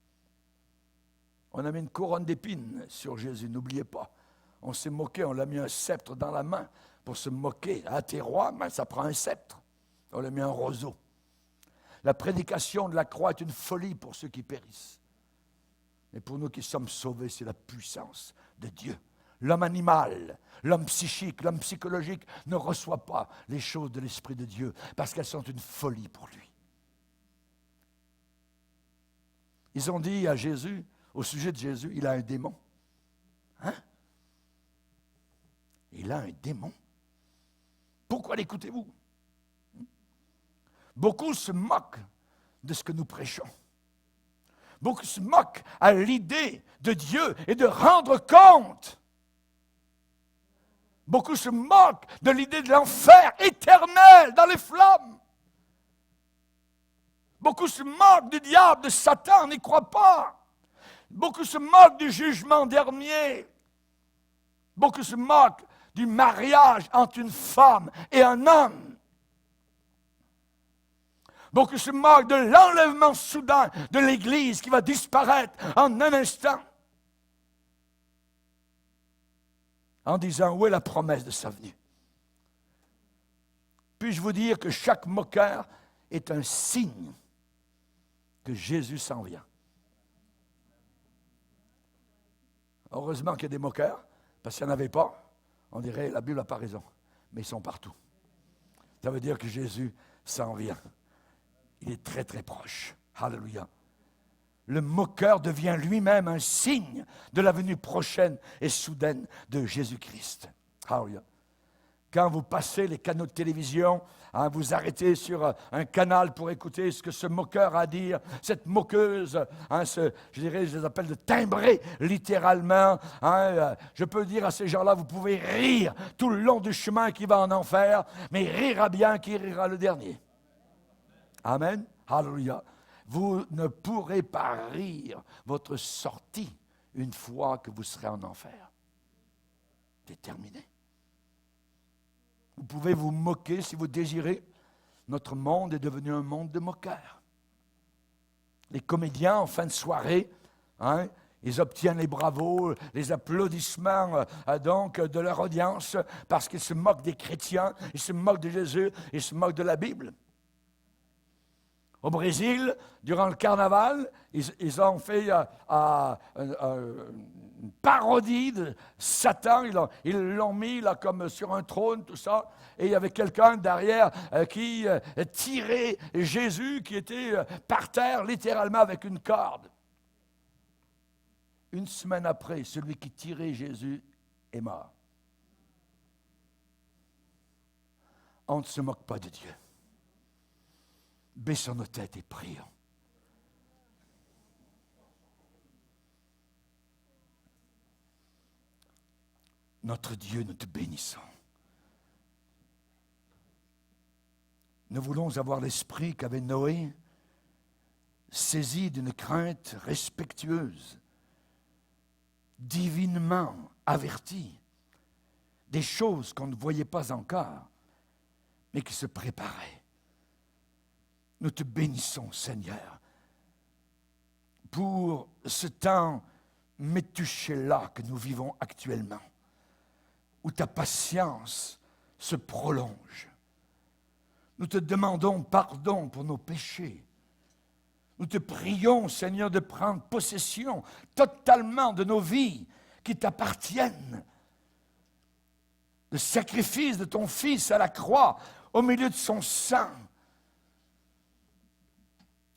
On a mis une couronne d'épines sur Jésus, n'oubliez pas. On s'est moqué, on lui a mis un sceptre dans la main pour se moquer. Ah, t'es roi, mais ça prend un sceptre. On lui a mis un roseau. La prédication de la croix est une folie pour ceux qui périssent. Mais pour nous qui sommes sauvés, c'est la puissance de Dieu. L'homme animal, l'homme psychique, l'homme psychologique ne reçoit pas les choses de l'Esprit de Dieu parce qu'elles sont une folie pour lui. Ils ont dit à Jésus, au sujet de Jésus, il a un démon. Hein? Il a un démon. Pourquoi l'écoutez-vous? Beaucoup se moquent de ce que nous prêchons. Beaucoup se moquent à l'idée de Dieu et de rendre compte. Beaucoup se moquent de l'idée de l'enfer éternel dans les flammes. Beaucoup se moquent du diable, de Satan, n'y croient pas. Beaucoup se moquent du jugement dernier. Beaucoup se moquent du mariage entre une femme et un homme. Beaucoup se moquent de l'enlèvement soudain de l'Église qui va disparaître en un instant. En disant, où est la promesse de sa venue? Puis-je vous dire que chaque moqueur est un signe que Jésus s'en vient. Heureusement qu'il y a des moqueurs, parce qu'il n'y en avait pas, on dirait, la Bible n'a pas raison, mais ils sont partout. Ça veut dire que Jésus s'en vient. Il est très, très proche. Alléluia. Le moqueur devient lui-même un signe de la venue prochaine et soudaine de Jésus-Christ. Alléluia. Quand vous passez les canaux de télévision, vous arrêtez sur un canal pour écouter ce que ce moqueur a à dire, cette moqueuse, je dirais, je les appelle de timbrer littéralement. Je peux dire à ces gens-là, vous pouvez rire tout le long du chemin qui va en enfer, mais rira bien qui rira le dernier. Amen. Alléluia. vous ne pourrez pas rire votre sortie une fois que vous serez en enfer. C'est terminé. Vous pouvez vous moquer si vous désirez. Notre monde est devenu un monde de moqueurs. Les comédiens, en fin de soirée, ils obtiennent les bravos, les applaudissements donc de leur audience parce qu'ils se moquent des chrétiens, ils se moquent de Jésus, ils se moquent de la Bible. Au Brésil, durant le carnaval, ils ont fait une parodie de Satan. Ils l'ont mis là, comme sur un trône, tout ça. Et il y avait quelqu'un derrière qui tirait Jésus, qui était par terre, littéralement avec une corde. Une semaine après, celui qui tirait Jésus est mort. On ne se moque pas de Dieu. Baissons nos têtes et prions. Notre Dieu, nous te bénissons. Nous voulons avoir l'esprit qu'avait Noé, saisi d'une crainte respectueuse, divinement averti, des choses qu'on ne voyait pas encore, mais qui se préparaient. Nous te bénissons, Seigneur, pour ce temps métuché-là que nous vivons actuellement, où ta patience se prolonge. Nous te demandons pardon pour nos péchés. Nous te prions, Seigneur, de prendre possession totalement de nos vies qui t'appartiennent. Le sacrifice de ton Fils à la croix, au milieu de son sang,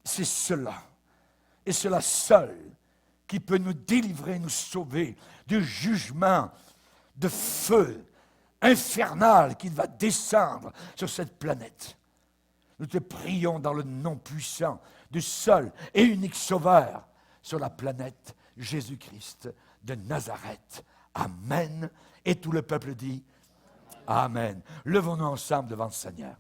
c'est cela, et cela seul, qui peut nous délivrer, nous sauver du jugement de feu infernal qui va descendre sur cette planète. Nous te prions dans le nom puissant du seul et unique Sauveur sur la planète, Jésus-Christ de Nazareth. Amen. Et tout le peuple dit Amen. Levons-nous ensemble devant le Seigneur.